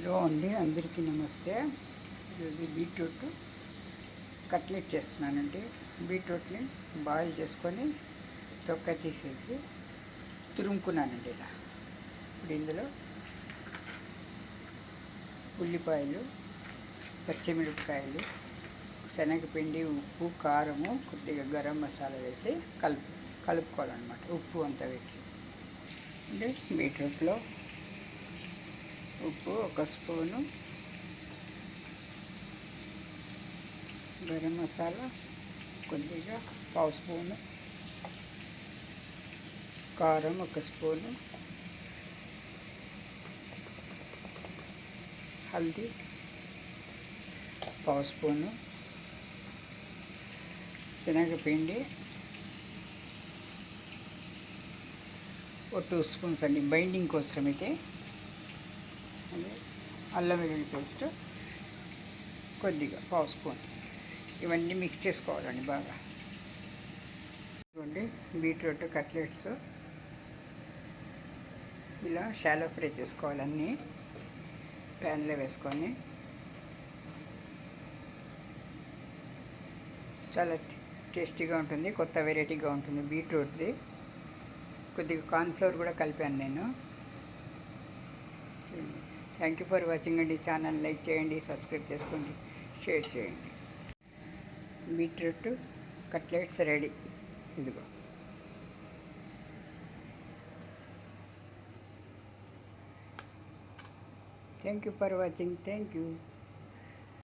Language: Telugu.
హలో అండి, అందరికీ నమస్తే. ఇది బీట్రూట్ కట్లెట్ చేస్తున్నానండి. బీట్రూట్ని బాయిల్ చేసుకొని తొక్క తీసేసి తురుముకున్నానండి ఇలా. ఇప్పుడు ఇందులో ఉల్లిపాయలు, పచ్చిమిరపకాయలు, శనగపిండి, ఉప్పు, కారము, కొద్దిగా గరం మసాలా వేసి కలుపుకోవాలన్నమాట. ఉప్పు అంతా వేసి అంటే బీట్రూట్లో ఉప్పు ఒక స్పూను, గరం మసాలా కొద్దిగా పావు స్పూను, కారం ఒక స్పూను, హల్దీ పావు స్పూను, శనగపిండి ఒక 2 స్పూన్స్ అండి బైండింగ్ కోసం. అయితే అల్లం వెల్లుల్లి పేస్ట్ కొద్దిగా పావు స్పూన్. ఇవన్నీ మిక్స్ చేసుకోవాలండి బాగా. చూడండి, బీట్రూట్ కట్లెట్స్ ఇలా షాలో ఫ్రై చేసుకోవాలి. అన్నీ ప్యాన్లో వేసుకొని చాలా టేస్టీగా ఉంటుంది, కొత్త వెరైటీగా ఉంటుంది బీట్రూట్ది. కొద్దిగా కార్న్ఫ్లోర్ కూడా కలిపాను నేను. థ్యాంక్ యూ ఫర్ వాచింగ్ అండి. ఛానల్ లైక్ చేయండి, సబ్స్క్రైబ్ చేసుకోండి, షేర్ చేయండి. Beetroot cutlets ready. ఇదిగో. Thank you for watching. Thank you.